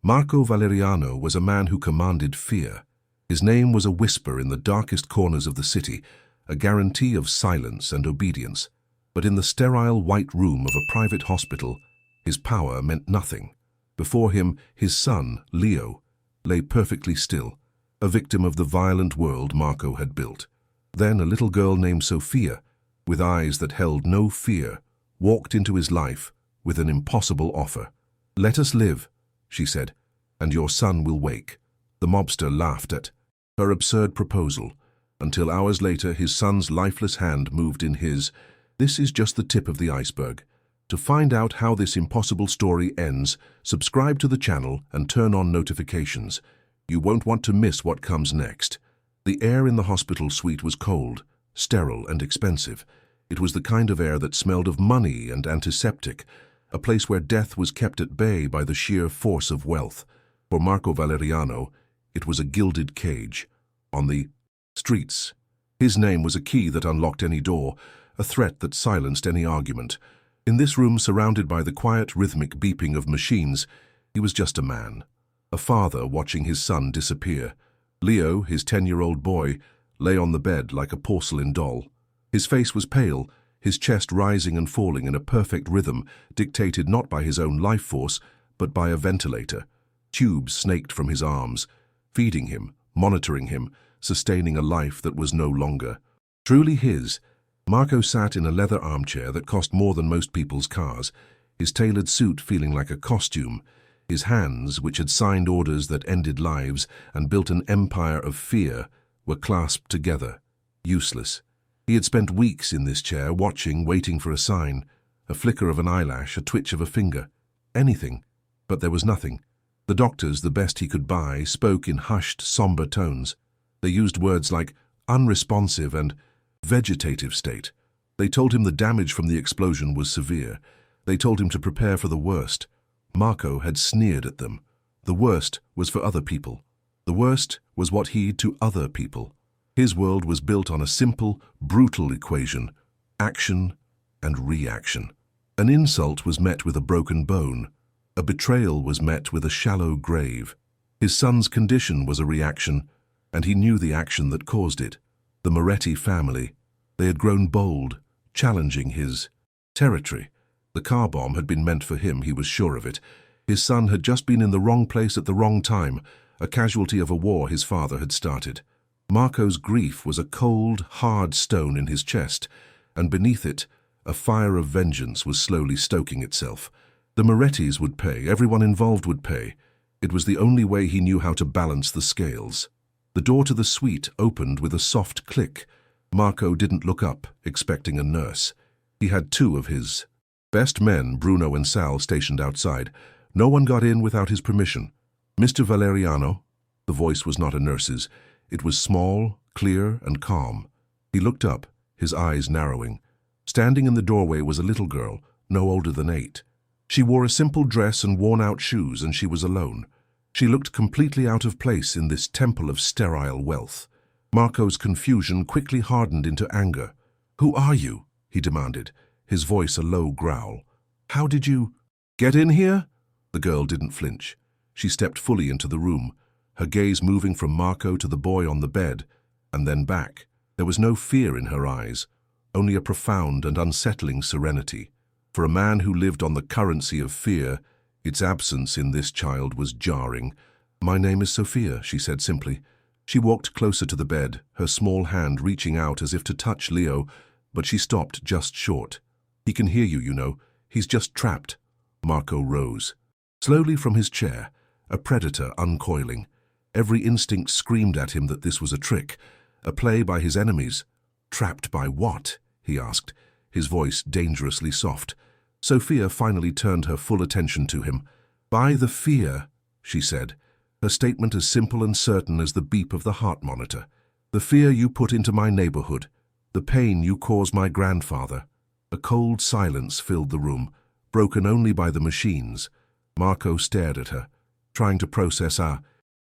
Marco Valeriano was a man who commanded fear. His name was a whisper in the darkest corners of the city, a guarantee of silence and obedience. But in the sterile white room of a private hospital, his power meant nothing. Before him, his son, Leo, lay perfectly still, a victim of the violent world Marco had built. Then a little girl named Sophia, with eyes that held no fear, walked into his life with an impossible offer. "Let us live," she said, "and your son will wake." The mobster laughed at her absurd proposal, until hours later his son's lifeless hand moved in his. This is just the tip of the iceberg. To find out how this impossible story ends, subscribe to the channel and turn on notifications. You won't want to miss what comes next. The air in the hospital suite was cold, sterile and expensive. It was the kind of air that smelled of money and antiseptic, a place where death was kept at bay by the sheer force of wealth. For Marco Valeriano, it was a gilded cage. On the streets, his name was a key that unlocked any door, a threat that silenced any argument. In this room, surrounded by the quiet, rhythmic beeping of machines, he was just a man, a father watching his son disappear. Leo, his 10-year-old boy, lay on the bed like a porcelain doll. His face was pale, his chest rising and falling in a perfect rhythm, dictated not by his own life force, but by a ventilator. Tubes snaked from his arms, feeding him, monitoring him, sustaining a life that was no longer truly his. Marco sat in a leather armchair that cost more than most people's cars, his tailored suit feeling like a costume. His hands, which had signed orders that ended lives and built an empire of fear, were clasped together, useless. He had spent weeks in this chair, watching, waiting for a sign, a flicker of an eyelash, a twitch of a finger, anything. But there was nothing. The doctors, the best he could buy, spoke in hushed, somber tones. They used words like unresponsive and vegetative state. They told him the damage from the explosion was severe. They told him to prepare for the worst. Marco had sneered at them. The worst was for other people. The worst was what he'd to other people. His world was built on a simple, brutal equation: action and reaction. An insult was met with a broken bone. A betrayal was met with a shallow grave. His son's condition was a reaction, and he knew the action that caused it. The Moretti family. They had grown bold, challenging his territory. The car bomb had been meant for him, he was sure of it. His son had just been in the wrong place at the wrong time, a casualty of a war his father had started. Marco's grief was a cold, hard stone in his chest, and beneath it, a fire of vengeance was slowly stoking itself. The Morettis would pay, everyone involved would pay. It was the only way he knew how to balance the scales. The door to the suite opened with a soft click. Marco didn't look up, expecting a nurse. He had two of his best men, Bruno and Sal, stationed outside. No one got in without his permission. "Mr. Valeriano?" The voice was not a nurse's. It was small, clear, and calm. He looked up, his eyes narrowing. Standing in the doorway was a little girl, no older than 8. She wore a simple dress and worn-out shoes, and she was alone. She looked completely out of place in this temple of sterile wealth. Marco's confusion quickly hardened into anger. "Who are you?" he demanded, his voice a low growl. "How did you get in here?" The girl didn't flinch. She stepped fully into the room, her gaze moving from Marco to the boy on the bed, and then back. There was no fear in her eyes, only a profound and unsettling serenity. For a man who lived on the currency of fear, its absence in this child was jarring. "My name is Sophia," she said simply. She walked closer to the bed, her small hand reaching out as if to touch Leo, but she stopped just short. "He can hear you, you know. He's just trapped." Marco rose. Slowly from his chair, a predator uncoiling. Every instinct screamed at him that this was a trick, a play by his enemies. "Trapped by what?" he asked, his voice dangerously soft. Sophia finally turned her full attention to him. "By the fear," she said, her statement as simple and certain as the beep of the heart monitor. "The fear you put into my neighborhood, the pain you caused my grandfather." A cold silence filled the room, broken only by the machines. Marco stared at her, trying to process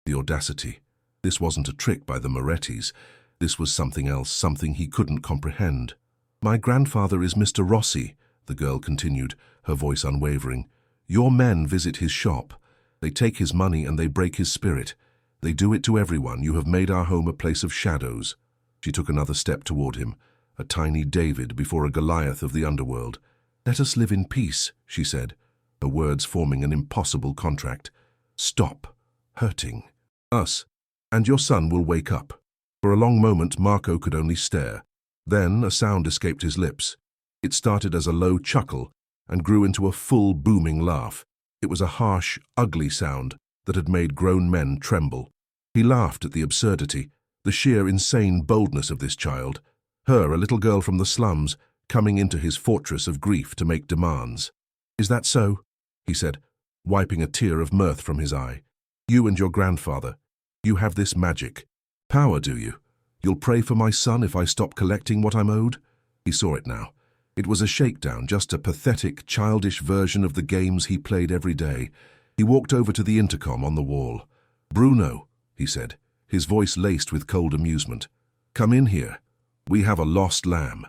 the audacity. This wasn't a trick by the Morettis. This was something else, something he couldn't comprehend. "My grandfather is Mr. Rossi," the girl continued, her voice unwavering. "Your men visit his shop. They take his money and they break his spirit. They do it to everyone. You have made our home a place of shadows." She took another step toward him, a tiny David before a Goliath of the underworld. "Let us live in peace," she said, her words forming an impossible contract. "Stop hurting us, and your son will wake up." For a long moment, Marco could only stare. Then a sound escaped his lips. It started as a low chuckle and grew into a full, booming laugh. It was a harsh, ugly sound that had made grown men tremble. He laughed at the absurdity, the sheer insane boldness of this child. Her, a little girl from the slums, coming into his fortress of grief to make demands. "Is that so?" he said, wiping a tear of mirth from his eye. "You and your grandfather, you have this magic. Power, do you? You'll pray for my son if I stop collecting what I'm owed?" He saw it now. It was a shakedown, just a pathetic, childish version of the games he played every day. He walked over to the intercom on the wall. "Bruno," he said, his voice laced with cold amusement. "Come in here. We have a lost lamb."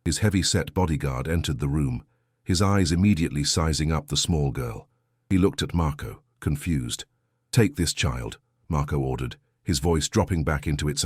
His heavy-set bodyguard entered the room, his eyes immediately sizing up the small girl. He looked at Marco, confused. "Take this child," Marco ordered, his voice dropping back into its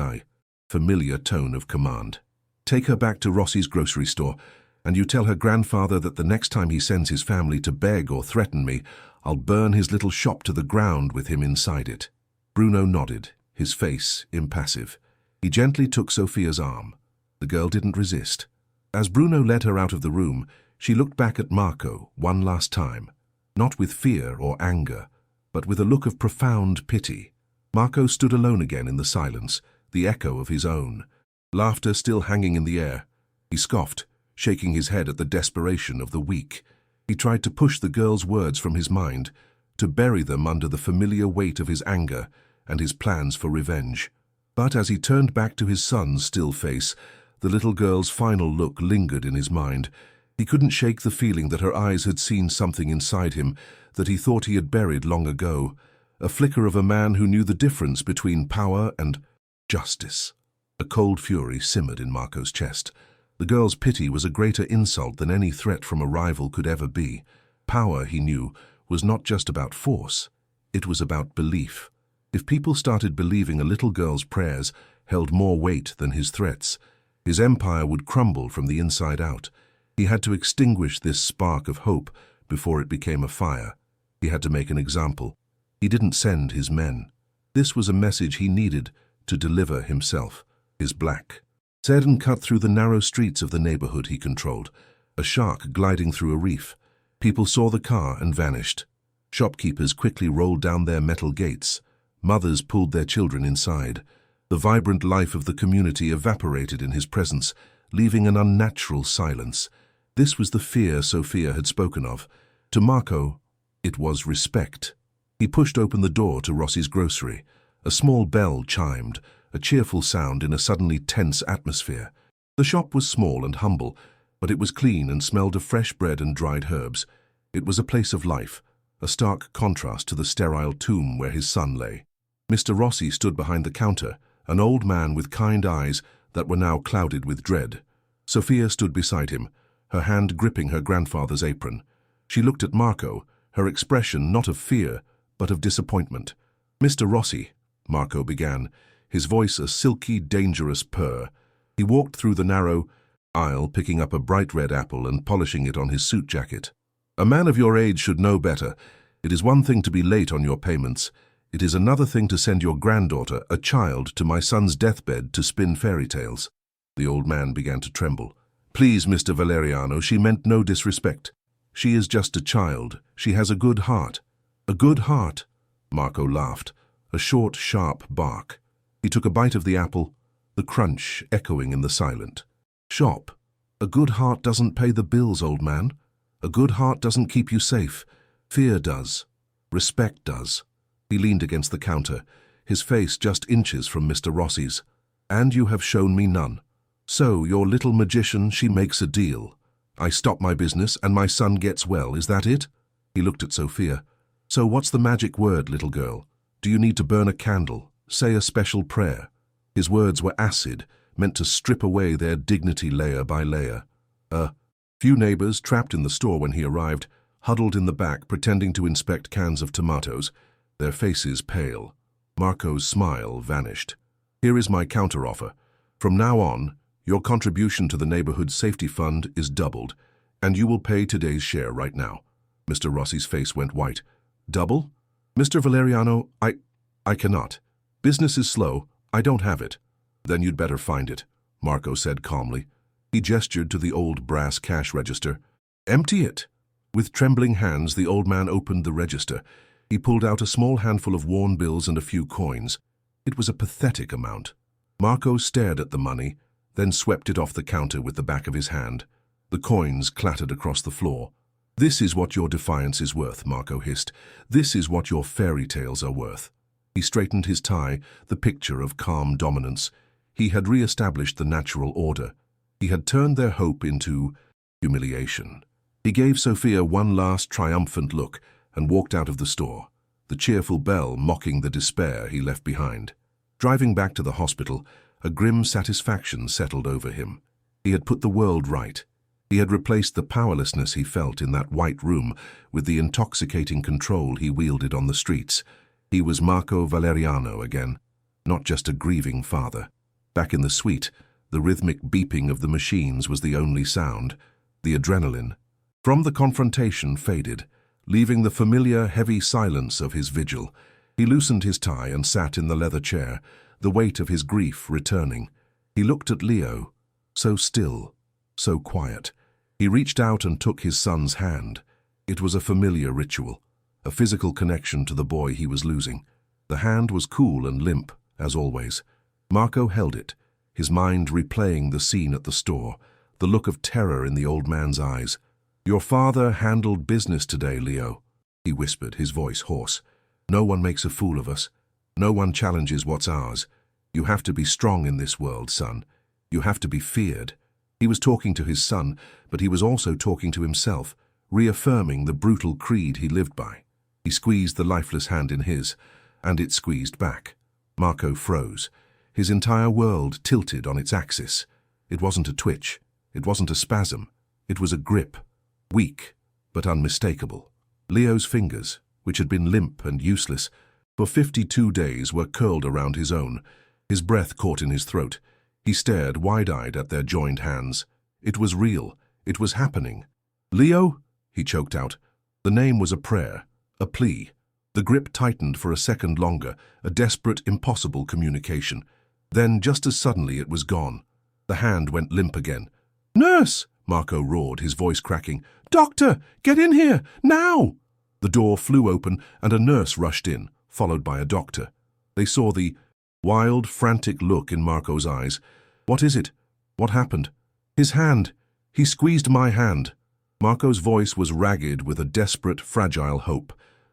familiar tone of command. "Take her back to Rossi's grocery store, and you tell her grandfather that the next time he sends his family to beg or threaten me, I'll burn his little shop to the ground with him inside it." Bruno nodded, his face impassive. He gently took Sophia's arm. The girl didn't resist. As Bruno led her out of the room, she looked back at Marco one last time, not with fear or anger, but with a look of profound pity. Marco stood alone again in the silence, the echo of his own, laughter still hanging in the air. He scoffed, shaking his head at the desperation of the weak. He tried to push the girl's words from his mind, to bury them under the familiar weight of his anger and his plans for revenge. But as he turned back to his son's still face, the little girl's final look lingered in his mind. He couldn't shake the feeling that her eyes had seen something inside him that he thought he had buried long ago, a flicker of a man who knew the difference between power and justice. A cold fury simmered in Marco's chest. The girl's pity was a greater insult than any threat from a rival could ever be. Power, he knew, was not just about force. It was about belief. If people started believing a little girl's prayers held more weight than his threats, his empire would crumble from the inside out. He had to extinguish this spark of hope before it became a fire. He had to make an example. He didn't send his men. This was a message he needed to deliver himself. His black said and cut through the narrow streets of the neighborhood he controlled, a shark gliding through a reef. People saw the car and vanished. Shopkeepers quickly rolled down their metal gates. Mothers pulled their children inside. The vibrant life of the community evaporated in his presence, leaving an unnatural silence. This was the fear Sophia had spoken of. To Marco, it was respect. He pushed open the door to Rossi's grocery. A small bell chimed, a cheerful sound in a suddenly tense atmosphere. The shop was small and humble, but it was clean and smelled of fresh bread and dried herbs. It was a place of life, a stark contrast to the sterile tomb where his son lay. Mr. Rossi stood behind the counter, an old man with kind eyes that were now clouded with dread. Sophia stood beside him, her hand gripping her grandfather's apron. She looked at Marco, her expression not of fear, but of disappointment. "Mr. Rossi," Marco began, his voice a silky, dangerous purr. He walked through the narrow aisle, picking up a bright red apple and polishing it on his suit jacket. "A man of your age should know better. It is one thing to be late on your payments. It is another thing to send your granddaughter, a child, to my son's deathbed to spin fairy tales." The old man began to tremble. "Please, Mr. Valeriano, she meant no disrespect. She is just a child. She has a good heart." "A good heart?" Marco laughed, a short, sharp bark. He took a bite of the apple, the crunch echoing in the silent shop. "A good heart doesn't pay the bills, old man. A good heart doesn't keep you safe. Fear does. Respect does." He leaned against the counter, his face just inches from Mr. Rossi's. "And you have shown me none. So, your little magician, she makes a deal. I stop my business and my son gets well, is that it?" He looked at Sophia. "So what's the magic word, little girl? Do you need to burn a candle, say a special prayer?" His words were acid, meant to strip away their dignity layer by layer. Few neighbors, trapped in the store when he arrived, huddled in the back pretending to inspect cans of tomatoes. their faces pale. Marco's smile vanished. "Here is my counteroffer. From now on, your contribution to the neighborhood safety fund is doubled, and you will pay today's share right now." Mr. Rossi's face went white. "Double? Mr. Valeriano, I cannot. Business is slow. I don't have it." "Then you'd better find it," Marco said calmly. He gestured to the old brass cash register. "Empty it." With trembling hands, the old man opened the register. He pulled out a small handful of worn bills and a few coins. It was a pathetic amount. Marco stared at the money, then swept it off the counter with the back of his hand. The coins clattered across the floor. "This is what your defiance is worth," Marco hissed. "This is what your fairy tales are worth." He straightened his tie, the picture of calm dominance. He had re-established the natural order. He had turned their hope into humiliation. He gave Sophia one last triumphant look and walked out of the store, the cheerful Belle mocking the despair he left behind. Driving back to the hospital, a grim satisfaction settled over him. He had put the world right. He had replaced the powerlessness he felt in that white room with the intoxicating control he wielded on the streets. He was Marco Valeriano again, not just a grieving father. Back in the suite, the rhythmic beeping of the machines was the only sound, the adrenaline. From the confrontation faded, leaving the familiar, heavy silence of his vigil. He loosened his tie and sat in the leather chair, the weight of his grief returning. He looked at Leo, so still, so quiet. He reached out and took his son's hand. It was a familiar ritual, a physical connection to the boy he was losing. The hand was cool and limp, as always. Marco held it, his mind replaying the scene at the store, the look of terror in the old man's eyes. "Your father handled business today, Leo," he whispered, his voice hoarse. "No one makes a fool of us. No one challenges what's ours. You have to be strong in this world, son. You have to be feared." He was talking to his son, but he was also talking to himself, reaffirming the brutal creed he lived by. He squeezed the lifeless hand in his, and it squeezed back. Marco froze. His entire world tilted on its axis. It wasn't a twitch. It wasn't a spasm. It was a grip. Weak, but unmistakable. Leo's fingers, which had been limp and useless, for 52 days were curled around his own. His breath caught in his throat. He stared wide-eyed at their joined hands. It was real. It was happening. "Leo?" he choked out. The name was a prayer, a plea. The grip tightened for a second longer, a desperate, impossible communication. Then, just as suddenly, it was gone. The hand went limp again. "Nurse!" Marco roared, his voice cracking. "Doctor, get in here, now!" The door flew open and a nurse rushed in, followed by a doctor. They saw the wild, frantic look in Marco's eyes. "What is it? What happened?" "His hand. He squeezed my hand." Marco's voice was ragged with a desperate, fragile hope.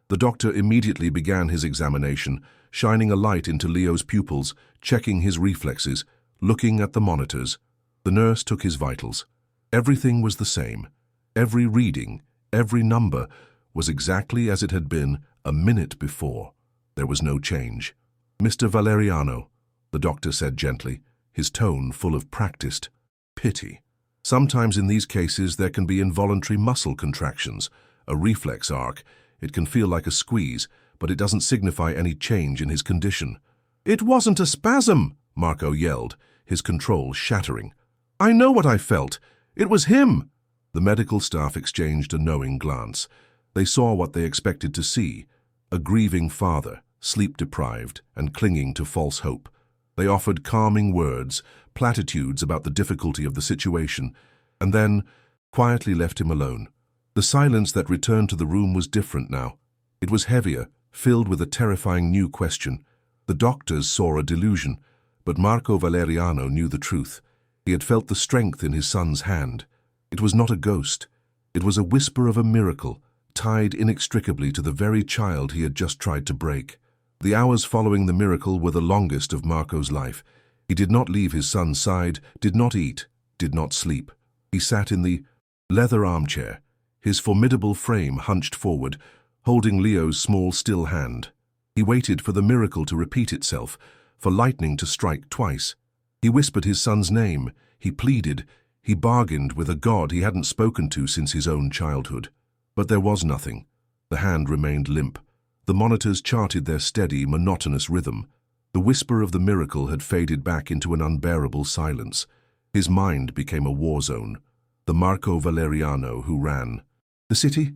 The doctor immediately began his examination, shining a light into Leo's pupils, checking his reflexes, looking at the monitors. The nurse took his vitals. Everything was the same. Every reading, every number, was exactly as it had been a minute before. There was no change. "Mr. Valeriano," the doctor said gently, his tone full of practiced pity. "Sometimes in these cases there can be involuntary muscle contractions, a reflex arc. It can feel like a squeeze, but it doesn't signify any change in his condition." "It wasn't a spasm," Marco yelled, his control shattering. "I know what I felt. It was him." The medical staff exchanged a knowing glance. They saw what they expected to see, a grieving father, sleep-deprived and clinging to false hope. They offered calming words, platitudes about the difficulty of the situation, and then quietly left him alone. The silence that returned to the room was different now. It was heavier, filled with a terrifying new question. The doctors saw a delusion, but Marco Valeriano knew the truth. He had felt the strength in his son's hand. It was not a ghost. It was a whisper of a miracle, tied inextricably to the very child he had just tried to break. The hours following the miracle were the longest of Marco's life. He did not leave his son's side, did not eat, did not sleep. He sat in the leather armchair, his formidable frame hunched forward, holding Leo's small, still hand. He waited for the miracle to repeat itself, for lightning to strike twice. He whispered his son's name, he pleaded, he bargained with a God he hadn't spoken to since his own childhood. But there was nothing. The hand remained limp. The monitors charted their steady, monotonous rhythm. The whisper of the miracle had faded back into an unbearable silence. His mind became a war zone. The Marco Valeriano who ran. The city,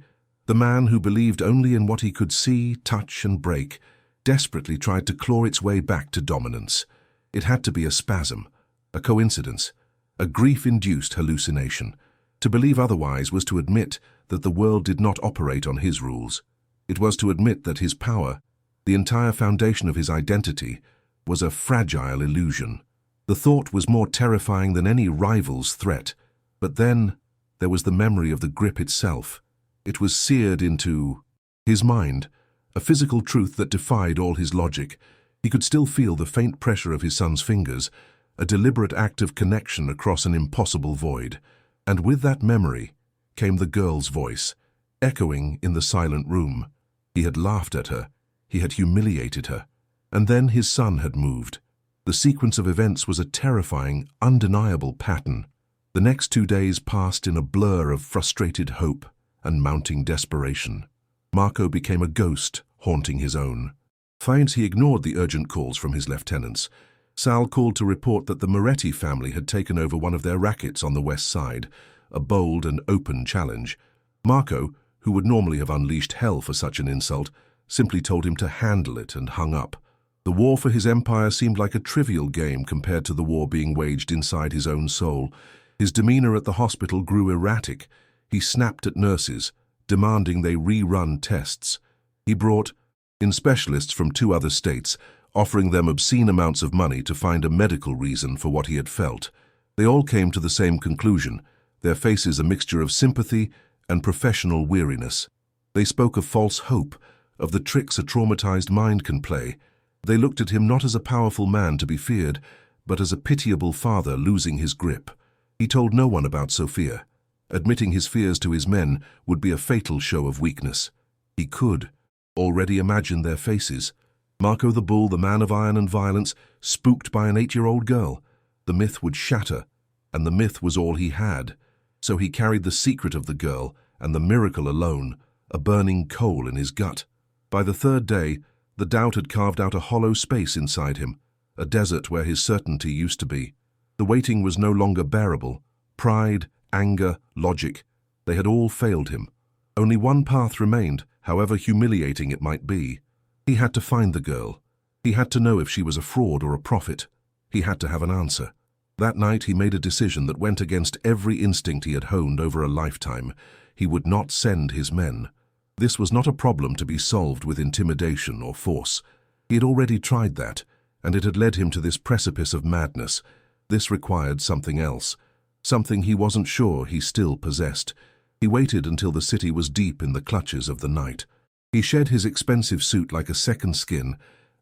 the man who believed only in what he could see, touch, and break, desperately tried to claw its way back to dominance. It had to be a spasm, a coincidence, a grief-induced hallucination. To believe otherwise was to admit that the world did not operate on his rules. It was to admit that his power, the entire foundation of his identity, was a fragile illusion. The thought was more terrifying than any rival's threat. But then there was the memory of the grip itself. It was seared into his mind, a physical truth that defied all his logic. He could still feel the faint pressure of his son's fingers, a deliberate act of connection across an impossible void. And with that memory came the girl's voice, echoing in the silent room. He had laughed at her. He had humiliated her. And then his son had moved. The sequence of events was a terrifying, undeniable pattern. The next 2 days passed in a blur of frustrated hope and mounting desperation. Marco became a ghost, haunting his own. Finds he ignored the urgent calls from his lieutenants. Sal called to report that the Moretti family had taken over one of their rackets on the west side, a bold and open challenge. Marco, who would normally have unleashed hell for such an insult, simply told him to handle it and hung up. The war for his empire seemed like a trivial game compared to the war being waged inside his own soul. His demeanor at the hospital grew erratic. He snapped at nurses, demanding they rerun tests. He brought in specialists from 2 other states, offering them obscene amounts of money to find a medical reason for what he had felt. They all came to the same conclusion, their faces a mixture of sympathy and professional weariness. They spoke of false hope, of the tricks a traumatized mind can play. They looked at him not as a powerful man to be feared, but as a pitiable father losing his grip. He told no one about Sophia. Admitting his fears to his men would be a fatal show of weakness. He could already imagine their faces. Marco the Bull, the man of iron and violence, spooked by an 8-year-old girl. The myth would shatter, and the myth was all he had. So he carried the secret of the girl and the miracle alone, a burning coal in his gut. By the 3rd day, the doubt had carved out a hollow space inside him, a desert where his certainty used to be. The waiting was no longer bearable. Pride, anger, logic, they had all failed him. Only one path remained, however humiliating it might be. He had to find the girl. He had to know if she was a fraud or a prophet. He had to have an answer. That night he made a decision that went against every instinct he had honed over a lifetime. He would not send his men. This was not a problem to be solved with intimidation or force. He had already tried that, and it had led him to this precipice of madness. This required something else, something he wasn't sure he still possessed. He waited until the city was deep in the clutches of the night. He shed his expensive suit like a second skin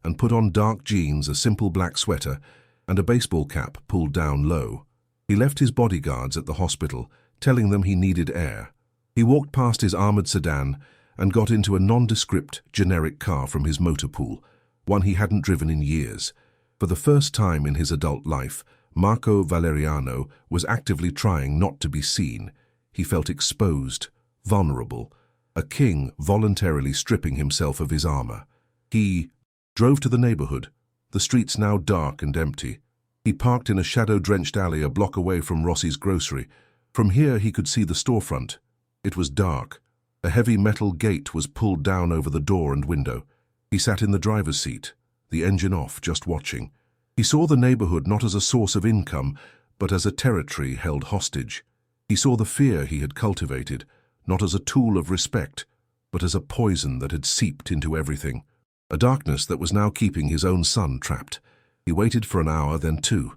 and put on dark jeans, a simple black sweater, and a baseball cap pulled down low. He left his bodyguards at the hospital, telling them he needed air. He walked past his armored sedan and got into a nondescript, generic car from his motor pool, one he hadn't driven in years. For the first time in his adult life, Marco Valeriano was actively trying not to be seen. He felt exposed, vulnerable, a king voluntarily stripping himself of his armor. He drove to the neighborhood, the streets now dark and empty. He parked in a shadow-drenched alley a block away from Rossi's grocery. From here he could see the storefront. It was dark. A heavy metal gate was pulled down over the door and window. He sat in the driver's seat, the engine off, just watching. He saw the neighborhood not as a source of income, but as a territory held hostage. He saw the fear he had cultivated, not as a tool of respect, but as a poison that had seeped into everything. A darkness that was now keeping his own son trapped. He waited for an hour, then 2.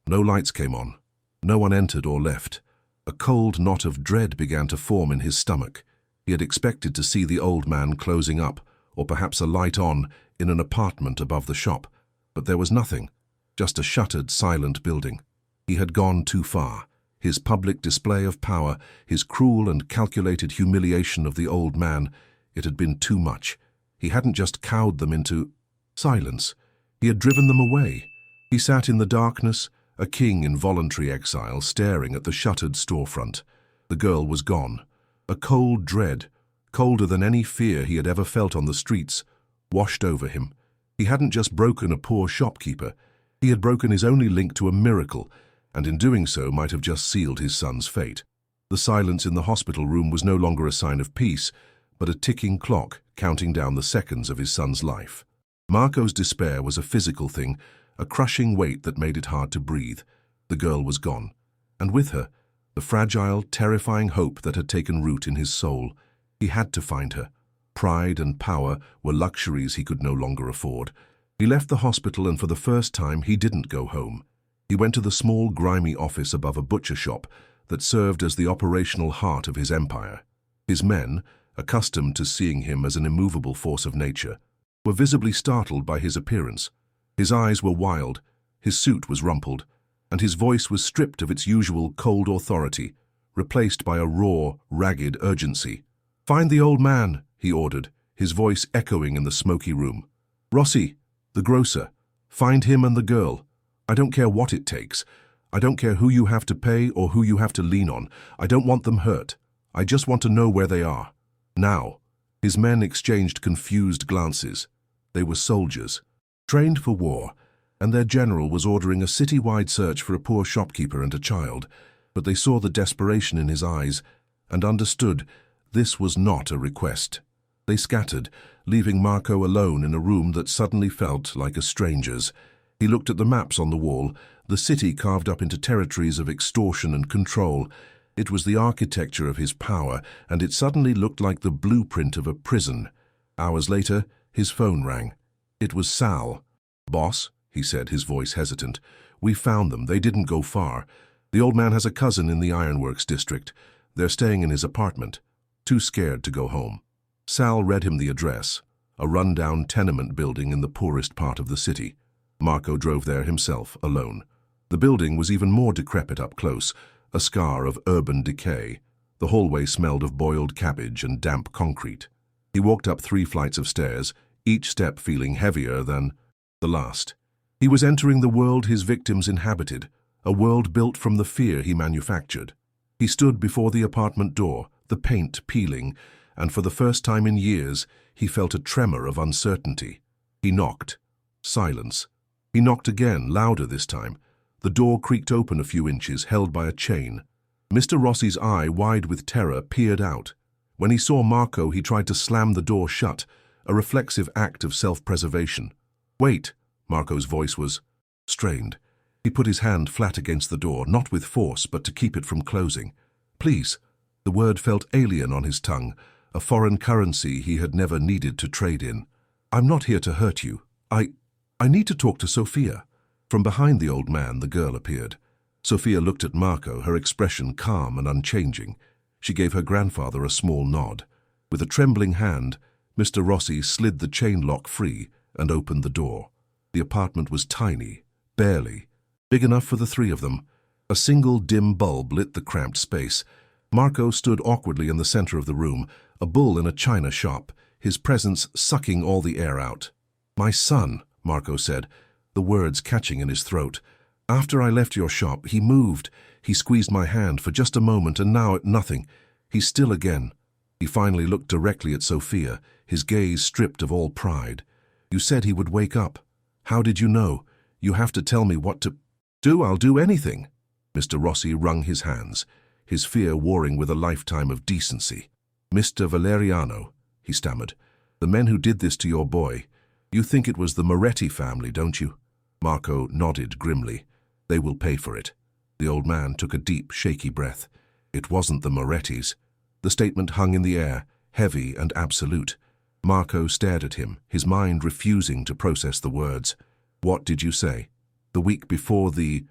No lights came on. No one entered or left. A cold knot of dread began to form in his stomach. He had expected to see the old man closing up, or perhaps a light on, in an apartment above the shop. But there was nothing. Just a shuttered, silent building. He had gone too far. His public display of power, his cruel and calculated humiliation of the old man, it had been too much. He hadn't just cowed them into silence. He had driven them away. He sat in the darkness, a king in voluntary exile, staring at the shuttered storefront. The girl was gone. A cold dread, colder than any fear he had ever felt on the streets, washed over him. He hadn't just broken a poor shopkeeper, he had broken his only link to a miracle, and in doing so might have just sealed his son's fate. The silence in the hospital room was no longer a sign of peace, but a ticking clock counting down the seconds of his son's life. Marco's despair was a physical thing, a crushing weight that made it hard to breathe. The girl was gone, and with her, the fragile, terrifying hope that had taken root in his soul. He had to find her. Pride and power were luxuries he could no longer afford. He left the hospital, and for the first time he didn't go home. He went to the small, grimy office above a butcher shop that served as the operational heart of his empire. His men, accustomed to seeing him as an immovable force of nature, were visibly startled by his appearance. His eyes were wild, his suit was rumpled, and his voice was stripped of its usual cold authority, replaced by a raw, ragged urgency. "Find the old man," he ordered, his voice echoing in the smoky room. "Rossi, the grocer. Find him and the girl. I don't care what it takes. I don't care who you have to pay or who you have to lean on. I don't want them hurt. I just want to know where they are. Now." His men exchanged confused glances. They were soldiers, trained for war, and their general was ordering a city-wide search for a poor shopkeeper and a child, but they saw the desperation in his eyes and understood this was not a request. They scattered, leaving Marco alone in a room that suddenly felt like a stranger's. He looked at the maps on the wall, the city carved up into territories of extortion and control. It was the architecture of his power, and it suddenly looked like the blueprint of a prison. Hours later, his phone rang. It was Sal. "Boss," he said, his voice hesitant, "we found them. They didn't go far. The old man has a cousin in the ironworks district. They're staying in his apartment. Too scared to go home." Sal read him the address, a run-down tenement building in the poorest part of the city. Marco drove there himself, alone. The building was even more decrepit up close, a scar of urban decay. The hallway smelled of boiled cabbage and damp concrete. He walked up 3 flights of stairs, each step feeling heavier than the last. He was entering the world his victims inhabited, a world built from the fear he manufactured. He stood before the apartment door, the paint peeling, and for the first time in years, he felt a tremor of uncertainty. He knocked. Silence. He knocked again, louder this time. The door creaked open a few inches, held by a chain. Mr. Rossi's eye, wide with terror, peered out. When he saw Marco, he tried to slam the door shut, a reflexive act of self-preservation. "Wait," Marco's voice was strained. He put his hand flat against the door, not with force, but to keep it from closing. "Please." The word felt alien on his tongue, a foreign currency he had never needed to trade in. "I'm not here to hurt you. I need to talk to Sophia." From behind the old man, the girl appeared. Sophia looked at Marco, her expression calm and unchanging. She gave her grandfather a small nod. With a trembling hand, Mr. Rossi slid the chain lock free and opened the door. The apartment was tiny, barely, big enough for the 3 of them. A single dim bulb lit the cramped space. Marco stood awkwardly in the center of the room, a bull in a china shop, his presence sucking all the air out. "My son," Marco said, the words catching in his throat. "After I left your shop, he moved. He squeezed my hand for just a moment, and now nothing. He's still again." He finally looked directly at Sophia, his gaze stripped of all pride. "You said he would wake up. How did you know? You have to tell me what to do. I'll do anything." Mr. Rossi wrung his hands, his fear warring with a lifetime of decency. "Mr. Valeriano," he stammered, "the men who did this to your boy, you think it was the Moretti family, don't you?" Marco nodded grimly. "They will pay for it." The old man took a deep, shaky breath. "It wasn't the Morettis." The statement hung in the air, heavy and absolute. Marco stared at him, his mind refusing to process the words. "What did you say?" "The week before the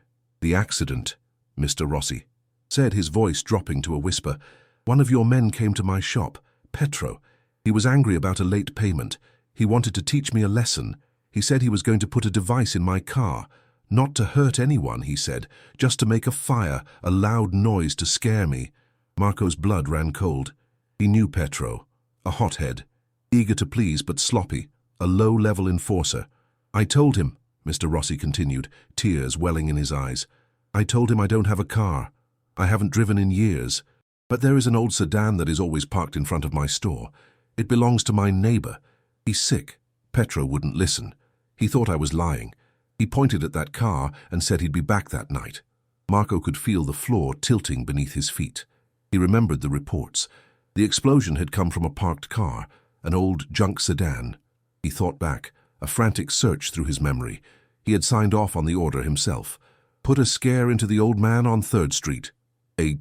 accident," Mr. Rossi said, his voice dropping to a whisper. "One of your men came to my shop, Petro. He was angry about a late payment. He wanted to teach me a lesson. He said he was going to put a device in my car. Not to hurt anyone, he said, just to make a fire, a loud noise to scare me." Marco's blood ran cold. He knew Petro, a hothead, eager to please but sloppy, a low-level enforcer. "I told him," Mr. Rossi continued, tears welling in his eyes. "I told him I don't have a car. I haven't driven in years. But there is an old sedan that is always parked in front of my store. It belongs to my neighbor. He's sick, Petro wouldn't listen. He thought I was lying. He pointed at that car and said he'd be back that night. Marco could feel the floor tilting beneath his feet. He remembered the reports. The explosion had come from a parked car, an old junk sedan. He thought back, a frantic search through his memory. He had signed off on the order himself. Put a scare into the old man on 3rd Street. A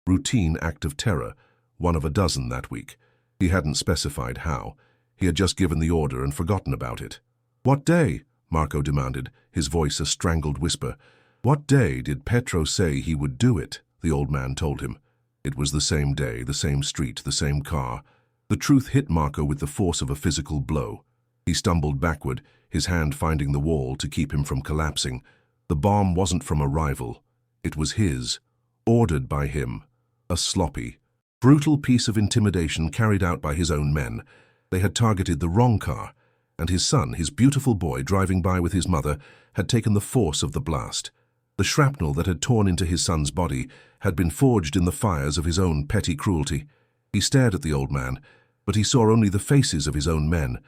routine act of terror, one of a dozen that week. He hadn't specified how. He had just given the order and forgotten about it. "What day?" Marco demanded, his voice a strangled whisper. "What day did Petro say he would do it?" the old man told him. It was the same day, the same street, the same car. The truth hit Marco with the force of a physical blow. He stumbled backward, his hand finding the wall to keep him from collapsing. The bomb wasn't from a rival. It was his, ordered by him. A sloppy, brutal piece of intimidation carried out by his own men. They had targeted the wrong car, and his son, his beautiful boy driving by with his mother, had taken the force of the blast. The shrapnel that had torn into his son's body had been forged in the fires of his own petty cruelty. He stared at the old man, but he saw only the faces of his own men,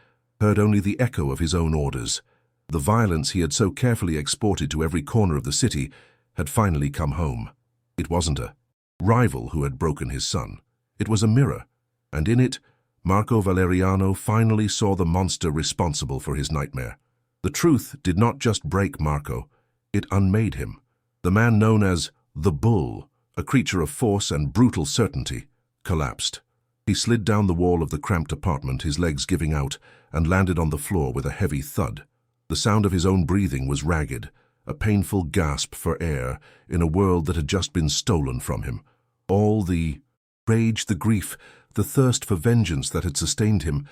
heard only the echo of his own orders. The violence he had so carefully exported to every corner of the city had finally come home. It wasn't a rival who had broken his son. It was a mirror, and in it, Marco Valeriano finally saw the monster responsible for his nightmare. The truth did not just break Marco, it unmade him. The man known as the Bull, a creature of force and brutal certainty, collapsed. He slid down the wall of the cramped apartment, his legs giving out, and landed on the floor with a heavy thud. The sound of his own breathing was ragged, a painful gasp for air in a world that had just been stolen from him. All the rage, the grief, the thirst for vengeance that had sustained him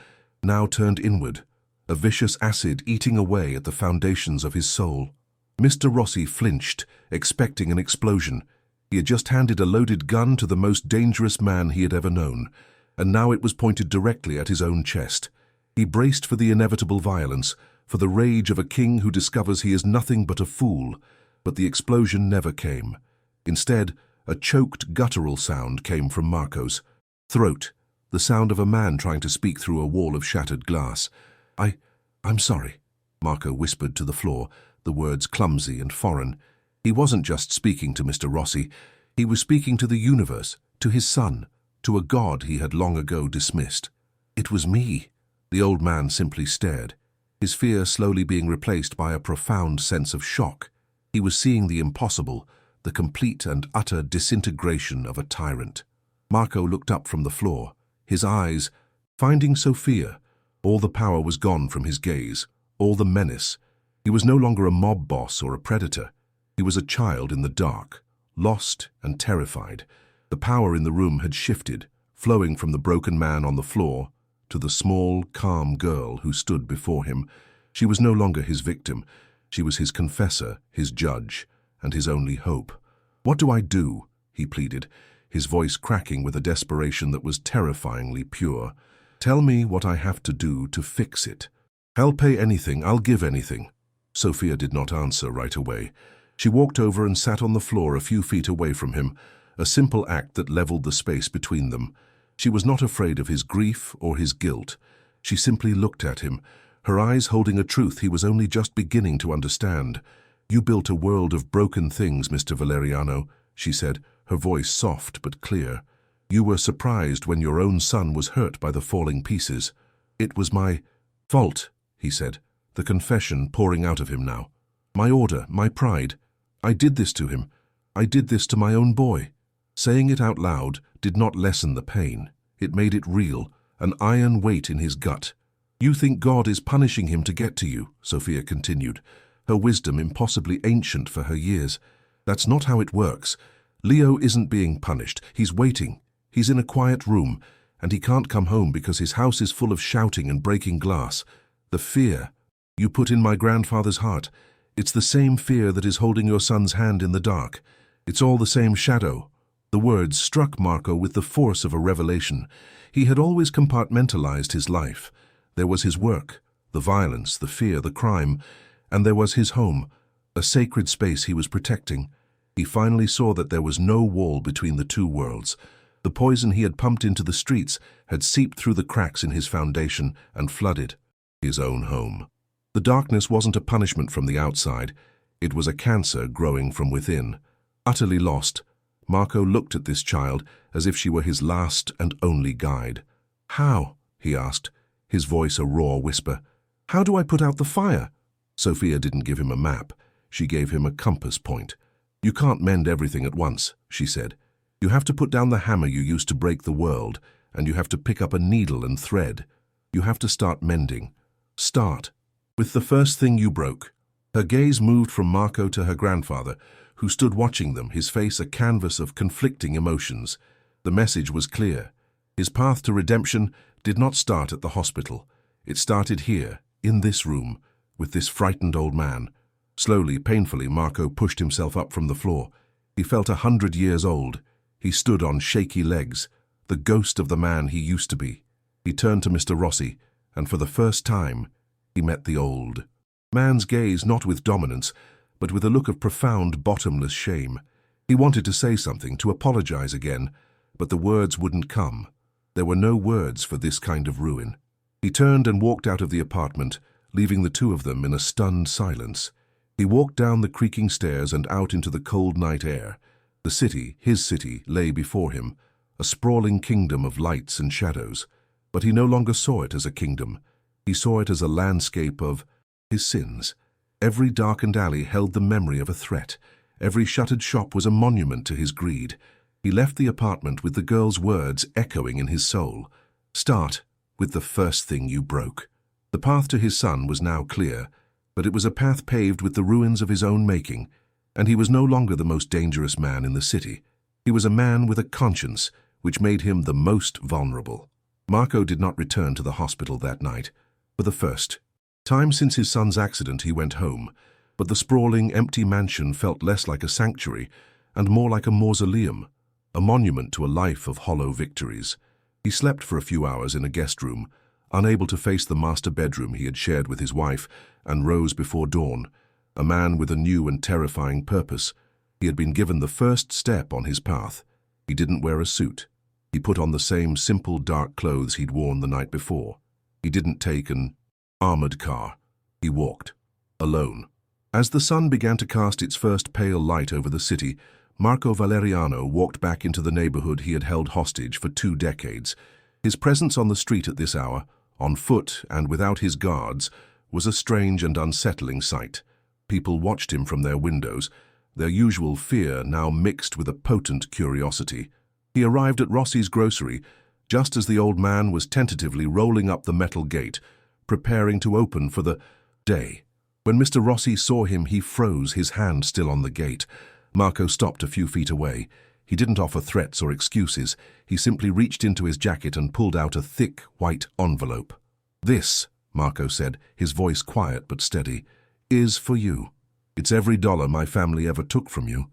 now turned inward, a vicious acid eating away at the foundations of his soul. Mr. Rossi flinched, expecting an explosion. He had just handed a loaded gun to the most dangerous man he had ever known, and now it was pointed directly at his own chest. He braced for the inevitable violence, for the rage of a king who discovers he is nothing but a fool, but the explosion never came. Instead, a choked, guttural sound came from Marco's throat, the sound of a man trying to speak through a wall of shattered glass. I'm sorry," Marco whispered to the floor, the words clumsy and foreign. He wasn't just speaking to Mr. Rossi. He was speaking to the universe, to his son, to a god he had long ago dismissed. "It was me." The old man simply stared, his fear slowly being replaced by a profound sense of shock. He was seeing the impossible, the complete and utter disintegration of a tyrant. Marco looked up from the floor, his eyes, finding Sophia. All the power was gone from his gaze, all the menace. He was no longer a mob boss or a predator. He was a child in the dark, lost and terrified. The power in the room had shifted, flowing from the broken man on the floor to the small, calm girl who stood before him. She was no longer his victim. She was his confessor, his judge, and his only hope. "What do I do?" he pleaded, his voice cracking with a desperation that was terrifyingly pure. "Tell me what I have to do to fix it. I'll pay anything, I'll give anything." Sophia did not answer right away. She walked over and sat on the floor a few feet away from him, a simple act that leveled the space between them. She was not afraid of his grief or his guilt. She simply looked at him, her eyes holding a truth he was only just beginning to understand. "You built a world of broken things, Mr. Valeriano," she said, her voice soft but clear. "You were surprised when your own son was hurt by the falling pieces." "It was my fault," he said, the confession pouring out of him now. "My order, my pride. I did this to him. I did this to my own boy." Saying it out loud did not lessen the pain. It made it real, an iron weight in his gut. "You think God is punishing him to get to you," Sophia continued, her wisdom impossibly ancient for her years. "That's not how it works. Leo isn't being punished. He's waiting. He's in a quiet room, and he can't come home because his house is full of shouting and breaking glass. The fear you put in my grandfather's heart, it's the same fear that is holding your son's hand in the dark. It's all the same shadow." The words struck Marco with the force of a revelation. He had always compartmentalized his life. There was his work, the violence, the fear, the crime, and there was his home, a sacred space he was protecting. He finally saw that there was no wall between the two worlds. The poison he had pumped into the streets had seeped through the cracks in his foundation and flooded. his own home. The darkness wasn't a punishment from the outside, it was a cancer growing from within. Utterly lost, Marco looked at this child as if she were his last and only guide. "How?" he asked, his voice a raw whisper. "How do I put out the fire?" Sophia didn't give him a map, she gave him a compass point. "You can't mend everything at once," she said. "You have to put down the hammer you used to break the world, and you have to pick up a needle and thread. You have to start mending. Start with the first thing you broke." Her gaze moved from Marco to her grandfather, who stood watching them, his face a canvas of conflicting emotions. The message was clear. His path to redemption did not start at the hospital. It started here, in this room, with this frightened old man. Slowly, painfully, Marco pushed himself up from the floor. He felt 100 years old. He stood on shaky legs, the ghost of the man he used to be. He turned to Mr. Rossi, and for the first time, he met the old man's gaze, not with dominance, but with a look of profound, bottomless shame. He wanted to say something, to apologize again, but the words wouldn't come. There were no words for this kind of ruin. He turned and walked out of the apartment, leaving the two of them in a stunned silence. He walked down the creaking stairs and out into the cold night air. The city, his city, lay before him, a sprawling kingdom of lights and shadows. But he no longer saw it as a kingdom. He saw it as a landscape of his sins. Every darkened alley held the memory of a threat. Every shuttered shop was a monument to his greed. He left the apartment with the girl's words echoing in his soul. "Start with the first thing you broke." The path to his son was now clear, but it was a path paved with the ruins of his own making, and he was no longer the most dangerous man in the city. He was a man with a conscience, which made him the most vulnerable. Marco did not return to the hospital that night. For the first time since his son's accident, he went home, but the sprawling, empty mansion felt less like a sanctuary and more like a mausoleum, a monument to a life of hollow victories. He slept for a few hours in a guest room, unable to face the master bedroom he had shared with his wife, and rose before dawn, a man with a new and terrifying purpose. He had been given the first step on his path. He didn't wear a suit. He put on the same simple, dark clothes he'd worn the night before. He didn't take an armored car. He walked, alone. As the sun began to cast its first pale light over the city, Marco Valeriano walked back into the neighborhood he had held hostage for 2 decades. His presence on the street at this hour, on foot and without his guards, was a strange and unsettling sight. People watched him from their windows, their usual fear now mixed with a potent curiosity. He arrived at Rossi's grocery just as the old man was tentatively rolling up the metal gate, preparing to open for the day. When Mr. Rossi saw him, he froze, his hand still on the gate. Marco stopped a few feet away. He didn't offer threats or excuses. He simply reached into his jacket and pulled out a thick, white envelope. "This," Marco said, his voice quiet but steady, "is for you. It's every dollar my family ever took from you,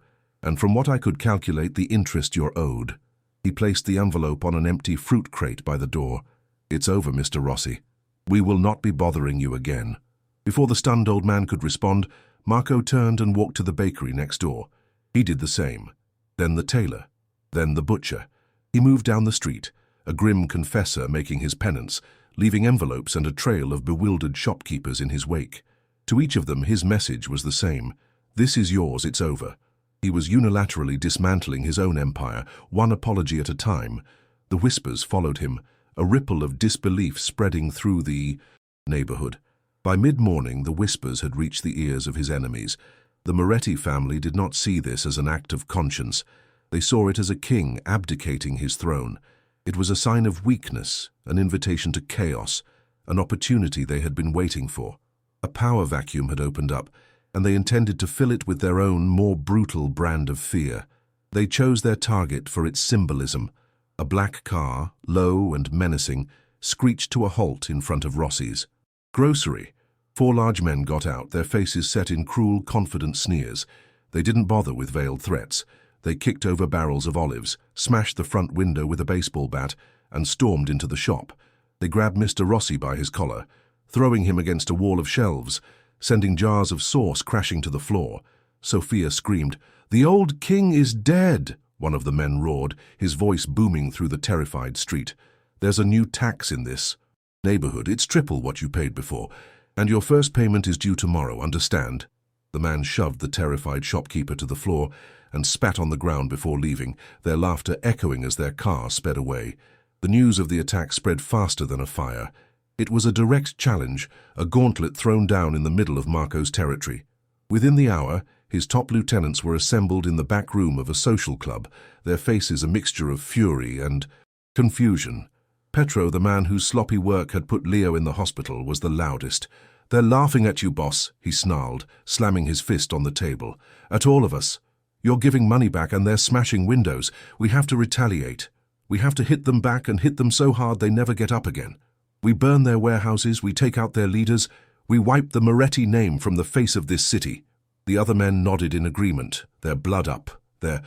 and from what I could calculate, the interest you're owed." He placed the envelope on an empty fruit crate by the door. "It's over, Mr. Rossi. We will not be bothering you again." Before the stunned old man could respond, Marco turned and walked to the bakery next door. He did the same. Then the tailor. Then the butcher. He moved down the street, a grim confessor making his penance, leaving envelopes and a trail of bewildered shopkeepers in his wake. To each of them, his message was the same. "This is yours, it's over." He was unilaterally dismantling his own empire, one apology at a time. The whispers followed him, a ripple of disbelief spreading through the neighborhood. By mid-morning, the whispers had reached the ears of his enemies. The Moretti family did not see this as an act of conscience. They saw it as a king abdicating his throne. It was a sign of weakness, an invitation to chaos, an opportunity they had been waiting for. A power vacuum had opened up, and they intended to fill it with their own, more brutal brand of fear. They chose their target for its symbolism. A black car, low and menacing, screeched to a halt in front of Rossi's grocery. 4 large men got out, their faces set in cruel, confident sneers. They didn't bother with veiled threats. They kicked over barrels of olives, smashed the front window with a baseball bat, and stormed into the shop. They grabbed Mr. Rossi by his collar, throwing him against a wall of shelves, sending jars of sauce crashing to the floor. Sophia screamed, "The old king is dead!" one of the men roared, his voice booming through the terrified street. "There's a new tax in this. Neighborhood, it's triple what you paid before, and your first payment is due tomorrow, understand? The man shoved the terrified shopkeeper to the floor and spat on the ground before leaving, their laughter echoing as their car sped away. The news of the attack spread faster than a fire. It was a direct challenge, a gauntlet thrown down in the middle of Marco's territory. Within the hour, his top lieutenants were assembled in the back room of a social club, their faces a mixture of fury and confusion. Petro, the man whose sloppy work had put Leo in the hospital, was the loudest. "They're laughing at you, boss," he snarled, slamming his fist on the table. "At all of us. You're giving money back and they're smashing windows. We have to retaliate. We have to hit them back and hit them so hard they never get up again. We burn their warehouses, we take out their leaders, we wipe the Moretti name from the face of this city." The other men nodded in agreement, their blood up, their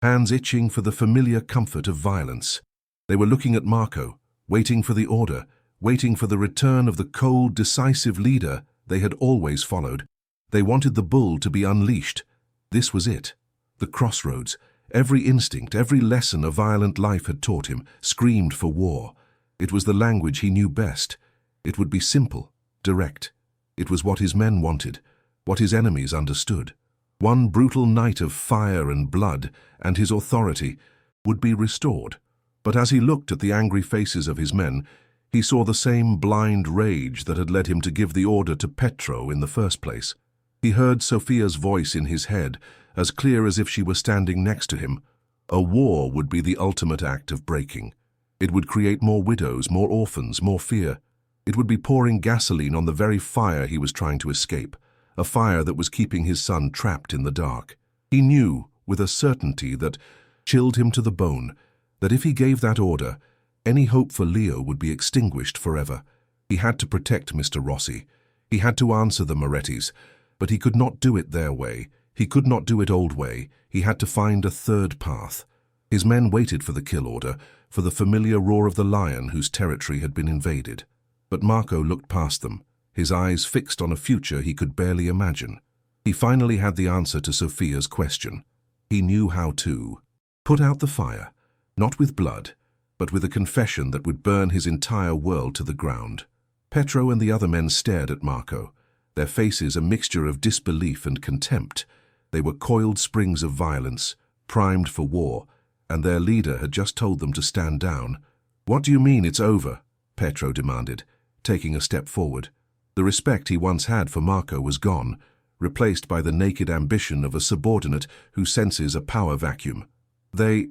hands itching for the familiar comfort of violence. They were looking at Marco, waiting for the order, waiting for the return of the cold, decisive leader they had always followed. They wanted the bull to be unleashed. This was it. The crossroads. Every instinct, every lesson a violent life had taught him, screamed for war. It was the language he knew best. It would be simple, direct. It was what his men wanted, what his enemies understood. One brutal night of fire and blood, and his authority would be restored. But as he looked at the angry faces of his men, he saw the same blind rage that had led him to give the order to Petro in the first place. He heard Sophia's voice in his head, as clear as if she were standing next to him. A war would be the ultimate act of breaking. It would create more widows, more orphans, more fear. It would be pouring gasoline on the very fire he was trying to escape, a fire that was keeping his son trapped in the dark. He knew, with a certainty that chilled him to the bone, that if he gave that order, any hope for Leo would be extinguished forever. He had to protect Mr. Rossi. He had to answer the Morettis, but he could not do it their way. He could not do it old way. He had to find a third path. His men waited for the kill order, for the familiar roar of the lion whose territory had been invaded. But Marco looked past them, his eyes fixed on a future he could barely imagine. He finally had the answer to Sophia's question. He knew how to put out the fire, not with blood, but with a confession that would burn his entire world to the ground. Petro and the other men stared at Marco, their faces a mixture of disbelief and contempt. They were coiled springs of violence, primed for war, and their leader had just told them to stand down. "What do you mean it's over?" Petro demanded, taking a step forward. The respect he once had for Marco was gone, replaced by the naked ambition of a subordinate who senses a power vacuum. "They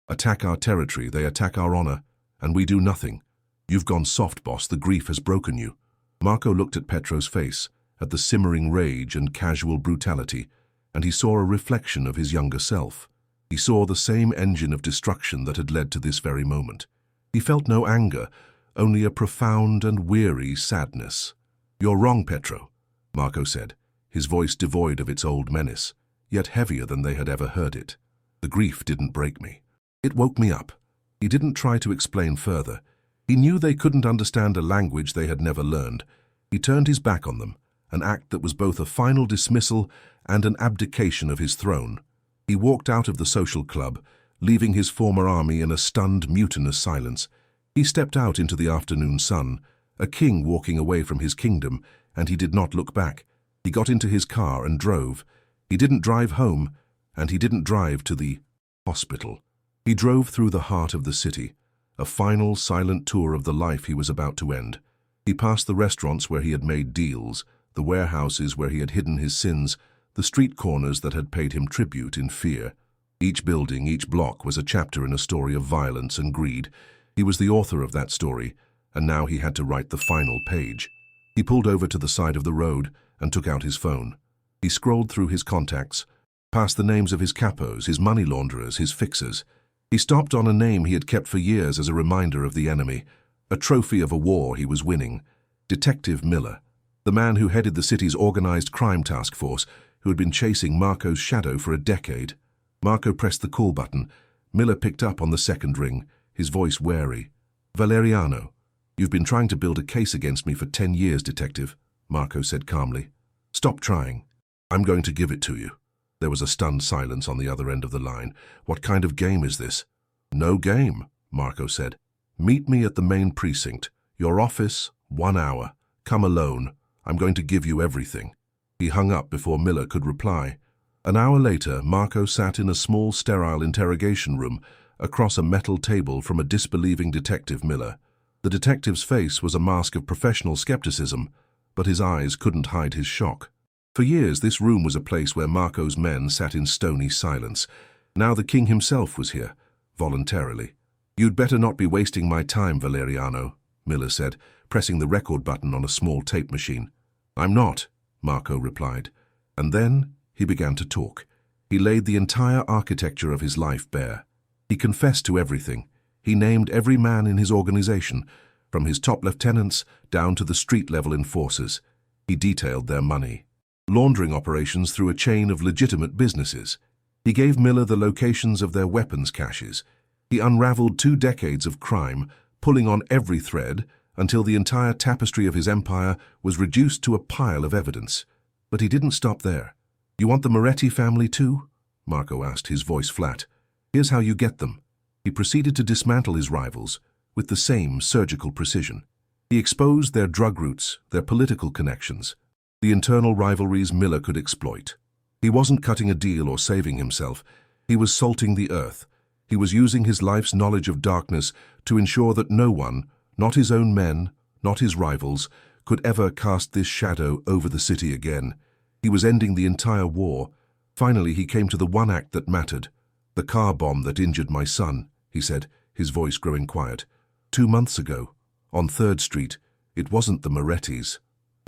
attack our territory, they attack our honor, and we do nothing. You've gone soft, boss, the grief has broken you." Marco looked at Petro's face, at the simmering rage and casual brutality, and he saw a reflection of his younger self. He saw the same engine of destruction that had led to this very moment. He felt no anger, only a profound and weary sadness. "You're wrong, Petro," Marco said, his voice devoid of its old menace, yet heavier than they had ever heard it. "The grief didn't break me. It woke me up." He didn't try to explain further. He knew they couldn't understand a language they had never learned. He turned his back on them, an act that was both a final dismissal and an abdication of his throne. He walked out of the social club, leaving his former army in a stunned, mutinous silence. He stepped out into the afternoon sun, a king walking away from his kingdom, and he did not look back. He got into his car and drove. He didn't drive home, and he didn't drive to the hospital. He drove through the heart of the city, a final, silent tour of the life he was about to end. He passed the restaurants where he had made deals, the warehouses where he had hidden his sins, the street corners that had paid him tribute in fear. Each building, each block was a chapter in a story of violence and greed. He was the author of that story, and now he had to write the final page. He pulled over to the side of the road and took out his phone. He scrolled through his contacts, past the names of his capos, his money launderers, his fixers. He stopped on a name he had kept for years as a reminder of the enemy, a trophy of a war he was winning. Detective Miller, the man who headed the city's organized crime task force, who had been chasing Marco's shadow for a decade. Marco pressed the call button. Miller picked up on the second ring, his voice wary. "Valeriano, you've been trying to build a case against me for 10 years, Detective," Marco said calmly. "Stop trying. I'm going to give it to you." There was a stunned silence on the other end of the line. "What kind of game is this?" "No game," Marco said. "Meet me at the main precinct. Your office, 1 hour. Come alone. I'm going to give you everything." He hung up before Miller could reply. An hour later, Marco sat in a small, sterile interrogation room across a metal table from a disbelieving Detective Miller. The detective's face was a mask of professional skepticism, but his eyes couldn't hide his shock. For years, this room was a place where Marco's men sat in stony silence. Now the king himself was here, voluntarily. "You'd better not be wasting my time, Valeriano," Miller said, pressing the record button on a small tape machine. "I'm not," Marco replied. And then he began to talk. He laid the entire architecture of his life bare. He confessed to everything. He named every man in his organization, from his top lieutenants down to the street-level enforcers. He detailed their money, laundering operations through a chain of legitimate businesses. He gave Miller the locations of their weapons caches. He unraveled 2 decades of crime, pulling on every thread until the entire tapestry of his empire was reduced to a pile of evidence. But he didn't stop there. "You want the Moretti family too?" Marco asked, his voice flat. "Here's how you get them." He proceeded to dismantle his rivals with the same surgical precision. He exposed their drug routes, their political connections, the internal rivalries Miller could exploit. He wasn't cutting a deal or saving himself. He was salting the earth. He was using his life's knowledge of darkness to ensure that no one, not his own men, not his rivals, could ever cast this shadow over the city again. He was ending the entire war. Finally, he came to the one act that mattered. "The car bomb that injured my son," he said, his voice growing quiet. 2 months ago, on 3rd Street, it wasn't the Morettis."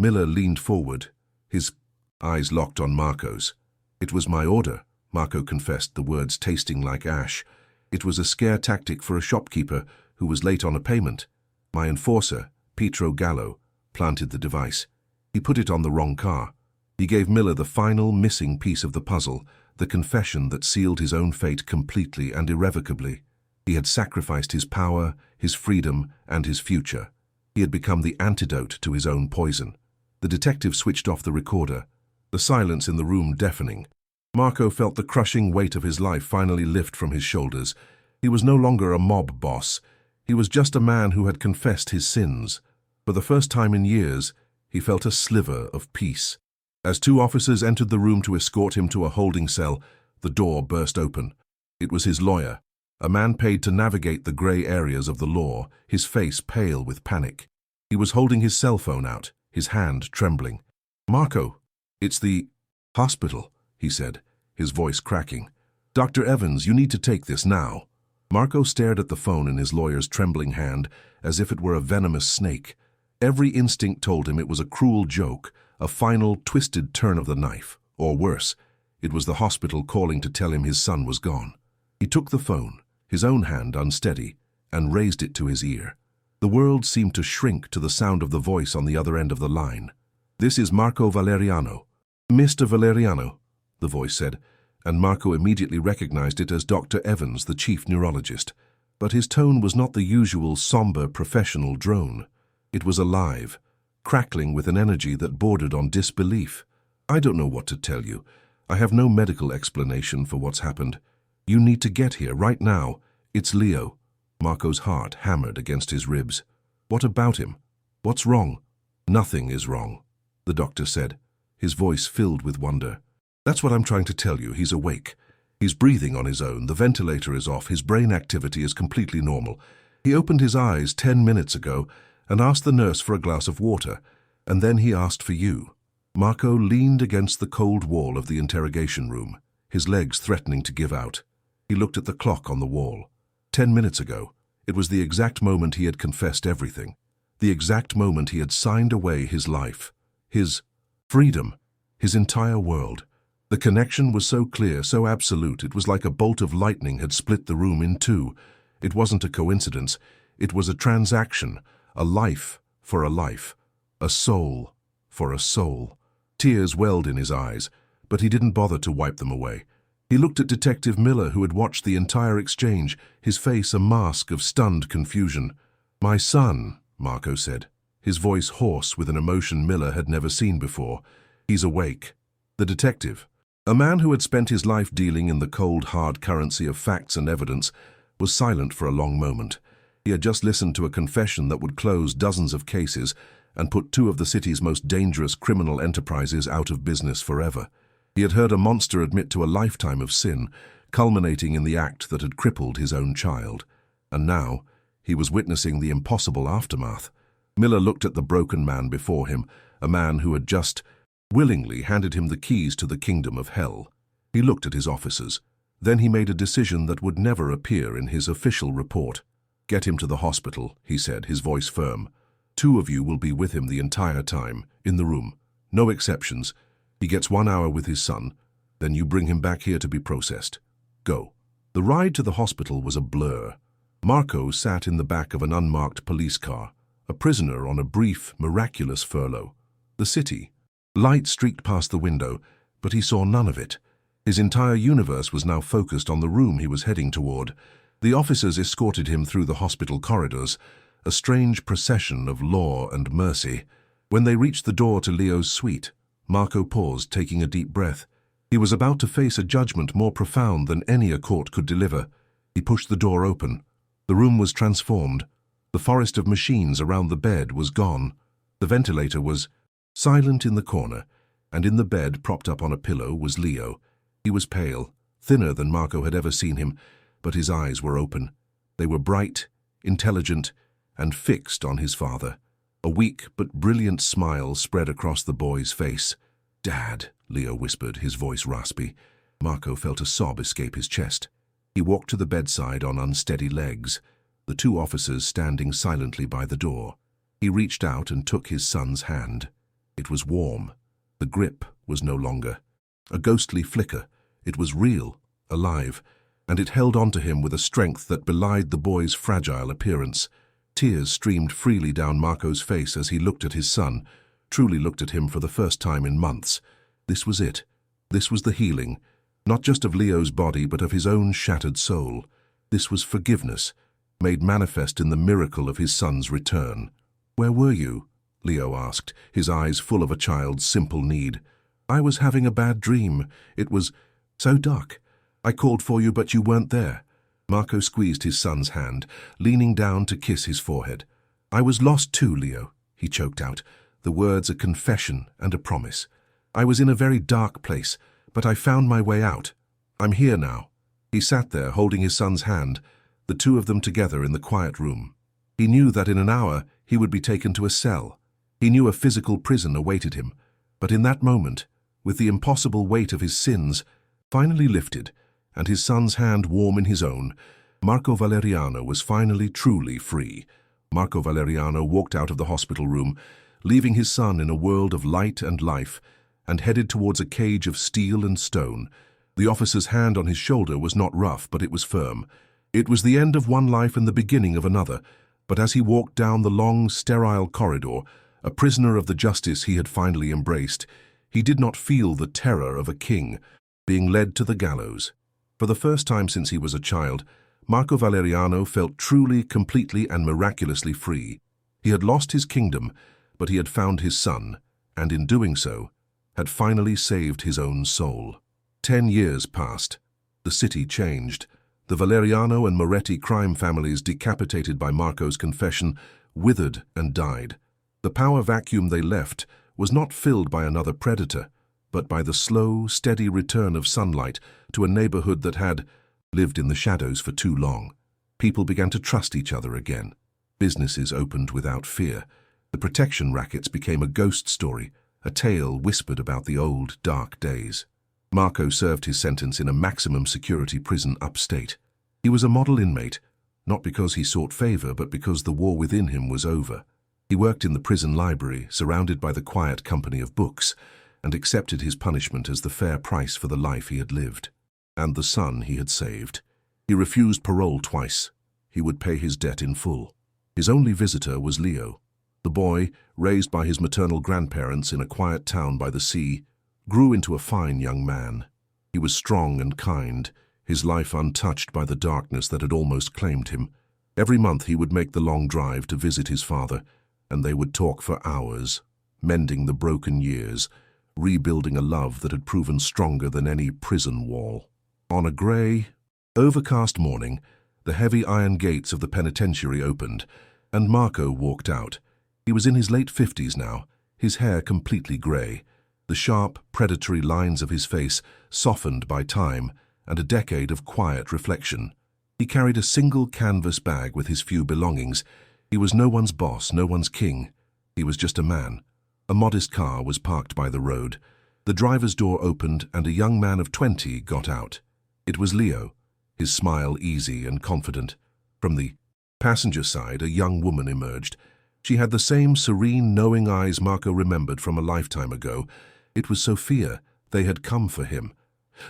Miller leaned forward, his eyes locked on Marco's. "It was my order," Marco confessed, the words tasting like ash. "It was a scare tactic for a shopkeeper who was late on a payment. My enforcer, Pietro Gallo, planted the device. He put it on the wrong car." He gave Miller the final missing piece of the puzzle, the confession that sealed his own fate completely and irrevocably. He had sacrificed his power, his freedom, and his future. He had become the antidote to his own poison. The detective switched off the recorder, the silence in the room deafening. Marco felt the crushing weight of his life finally lift from his shoulders. He was no longer a mob boss. He was just a man who had confessed his sins. For the first time in years, he felt a sliver of peace. As 2 officers entered the room to escort him to a holding cell, the door burst open. It was his lawyer, a man paid to navigate the grey areas of the law, his face pale with panic. He was holding his cell phone out, his hand trembling. "Marco, it's the hospital," he said, his voice cracking. "Dr. Evans, you need to take this now." Marco stared at the phone in his lawyer's trembling hand as if it were a venomous snake. Every instinct told him it was a cruel joke, a final twisted turn of the knife, or worse, it was the hospital calling to tell him his son was gone. He took the phone, his own hand unsteady, and raised it to his ear. The world seemed to shrink to the sound of the voice on the other end of the line. "This is Marco Valeriano." "Mr. Valeriano," the voice said, and Marco immediately recognized it as Dr. Evans, the chief neurologist. But his tone was not the usual somber professional drone. It was alive, crackling with an energy that bordered on disbelief. "I don't know what to tell you. I have no medical explanation for what's happened. You need to get here right now. It's Leo." Marco's heart hammered against his ribs. "What about him? What's wrong?" "Nothing is wrong," the doctor said, his voice filled with wonder. "That's what I'm trying to tell you. He's awake. He's breathing on his own. The ventilator is off. His brain activity is completely normal. He opened his eyes 10 minutes ago and asked the nurse for a glass of water, and then he asked for you." Marco leaned against the cold wall of the interrogation room, his legs threatening to give out. He looked at the clock on the wall. 10 minutes ago, it was the exact moment he had confessed everything, the exact moment he had signed away his life, his freedom, his entire world. The connection was so clear, so absolute, it was like a bolt of lightning had split the room in two. It wasn't a coincidence. It was a transaction, a life for a life, a soul for a soul. Tears welled in his eyes, but he didn't bother to wipe them away. He looked at Detective Miller, who had watched the entire exchange, his face a mask of stunned confusion. "My son," Marco said, his voice hoarse with an emotion Miller had never seen before. "He's awake." The detective, a man who had spent his life dealing in the cold, hard currency of facts and evidence, was silent for a long moment. He had just listened to a confession that would close dozens of cases and put two of the city's most dangerous criminal enterprises out of business forever. He had heard a monster admit to a lifetime of sin, culminating in the act that had crippled his own child. And now, he was witnessing the impossible aftermath. Miller looked at the broken man before him, a man who had just willingly handed him the keys to the kingdom of hell. He looked at his officers. Then he made a decision that would never appear in his official report. "Get him to the hospital," he said, his voice firm. "Two of you will be with him the entire time, in the room. No exceptions. He gets 1 hour with his son. Then you bring him back here to be processed. Go." The ride to the hospital was a blur. Marco sat in the back of an unmarked police car, a prisoner on a brief, miraculous furlough. The city. Light streaked past the window, but he saw none of it. His entire universe was now focused on the room he was heading toward. The officers escorted him through the hospital corridors, a strange procession of law and mercy. When they reached the door to Leo's suite, Marco paused, taking a deep breath. He was about to face a judgment more profound than any a court could deliver. He pushed the door open. The room was transformed. The forest of machines around the bed was gone. The ventilator was silent in the corner, and in the bed, propped up on a pillow, was Leo. He was pale, thinner than Marco had ever seen him, but his eyes were open. They were bright, intelligent, and fixed on his father. A weak but brilliant smile spread across the boy's face. "Dad," Leo whispered, his voice raspy. Marco felt a sob escape his chest. He walked to the bedside on unsteady legs, the two officers standing silently by the door. He reached out and took his son's hand. It was warm. The grip was no longer a ghostly flicker. It was real, alive, and it held onto him with a strength that belied the boy's fragile appearance. Tears streamed freely down Marco's face as he looked at his son, truly looked at him for the first time in months. This was it. This was the healing, not just of Leo's body, but of his own shattered soul. This was forgiveness, made manifest in the miracle of his son's return. "Where were you?" Leo asked, his eyes full of a child's simple need. "I was having a bad dream. It was so dark. I called for you, but you weren't there." Marco squeezed his son's hand, leaning down to kiss his forehead. "I was lost too, Leo," he choked out, the words a confession and a promise. "I was in a very dark place, but I found my way out. I'm here now." He sat there holding his son's hand, the two of them together in the quiet room. He knew that in an hour he would be taken to a cell. He knew a physical prison awaited him. But in that moment, with the impossible weight of his sins finally lifted, and his son's hand warm in his own, Marco Valeriano was finally truly free. Marco Valeriano walked out of the hospital room, leaving his son in a world of light and life, and headed towards a cage of steel and stone. The officer's hand on his shoulder was not rough, but it was firm. It was the end of one life and the beginning of another, but as he walked down the long, sterile corridor, a prisoner of the justice he had finally embraced, he did not feel the terror of a king being led to the gallows. For the first time since he was a child, Marco Valeriano felt truly, completely, and miraculously free. He had lost his kingdom, but he had found his son, and in doing so, had finally saved his own soul. 10 years passed. The city changed. The Valeriano and Moretti crime families, decapitated by Marco's confession, withered and died. The power vacuum they left was not filled by another predator, but by the slow, steady return of sunlight to a neighborhood that had lived in the shadows for too long. People began to trust each other again. Businesses opened without fear. The protection rackets became a ghost story, a tale whispered about the old, dark days. Marco served his sentence in a maximum security prison upstate. He was a model inmate, not because he sought favor, but because the war within him was over. He worked in the prison library, surrounded by the quiet company of books, and accepted his punishment as the fair price for the life he had lived, and the son he had saved. He refused parole twice. He would pay his debt in full. His only visitor was Leo. The boy, raised by his maternal grandparents in a quiet town by the sea, grew into a fine young man. He was strong and kind, his life untouched by the darkness that had almost claimed him. Every month he would make the long drive to visit his father, and they would talk for hours, mending the broken years, rebuilding a love that had proven stronger than any prison wall. On a grey, overcast morning, The heavy iron gates of the penitentiary opened, and Marco walked out. He was in his late 50s now, his hair completely grey, the sharp, predatory lines of his face softened by time and a decade of quiet reflection. He carried a single canvas bag with his few belongings. He was no one's boss, no one's king. He was just a man. A modest car was parked by the road. The driver's door opened and a young man of 20 got out. It was Leo, his smile easy and confident. From the passenger side, a young woman emerged. She had the same serene, knowing eyes Marco remembered from a lifetime ago. It was Sophia. They had come for him.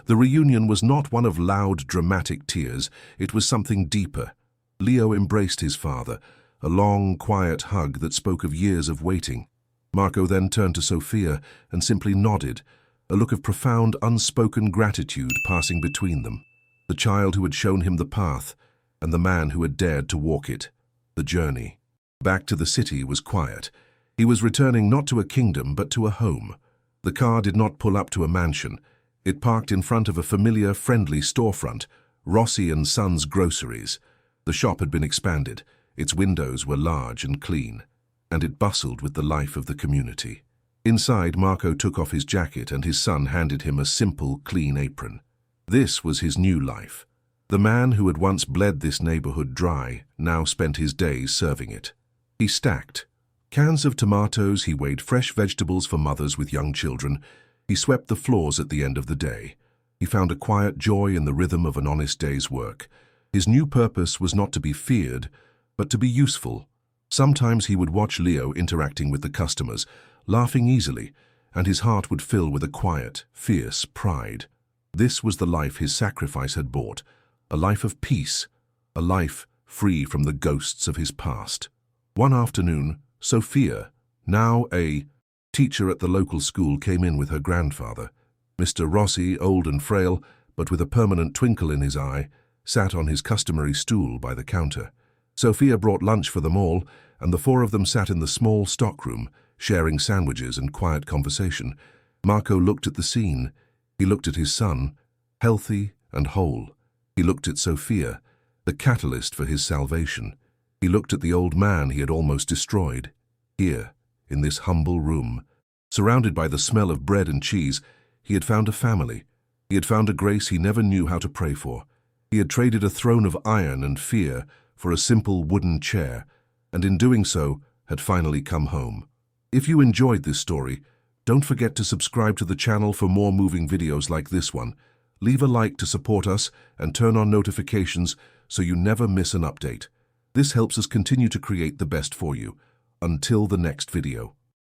The reunion was not one of loud, dramatic tears. It was something deeper. Leo embraced his father, a long, quiet hug that spoke of years of waiting. Marco then turned to Sophia and simply nodded, a look of profound, unspoken gratitude passing between them. The child who had shown him the path, and the man who had dared to walk it. The journey. Back to the city was quiet. He was returning not to a kingdom, but to a home. The car did not pull up to a mansion. It parked in front of a familiar, friendly storefront, Rossi and Sons Groceries. The shop had been expanded. Its windows were large and clean, and it bustled with the life of the community. Inside, Marco took off his jacket and his son handed him a simple, clean apron. This was his new life. The man who had once bled this neighborhood dry now spent his days serving it. He stacked cans of tomatoes, he weighed fresh vegetables for mothers with young children. He swept the floors at the end of the day. He found a quiet joy in the rhythm of an honest day's work. His new purpose was not to be feared, but to be useful. Sometimes he would watch Leo interacting with the customers, laughing easily, and his heart would fill with a quiet, fierce pride. This was the life his sacrifice had bought, a life of peace, a life free from the ghosts of his past. One afternoon, Sophia, now a teacher at the local school, came in with her grandfather. Mr. Rossi, old and frail, but with a permanent twinkle in his eye, sat on his customary stool by the counter. Sophia brought lunch for them all, and the four of them sat in the small stockroom, sharing sandwiches and quiet conversation. Marco looked at the scene. He looked at his son, healthy and whole. He looked at Sophia, the catalyst for his salvation. He looked at the old man he had almost destroyed. Here, in this humble room, surrounded by the smell of bread and cheese, he had found a family. He had found a grace he never knew how to pray for. He had traded a throne of iron and fear for a simple wooden chair, and in doing so, had finally come home. If you enjoyed this story, don't forget to subscribe to the channel for more moving videos like this one. Leave a like to support us and turn on notifications so you never miss an update. This helps us continue to create the best for you. Until the next video.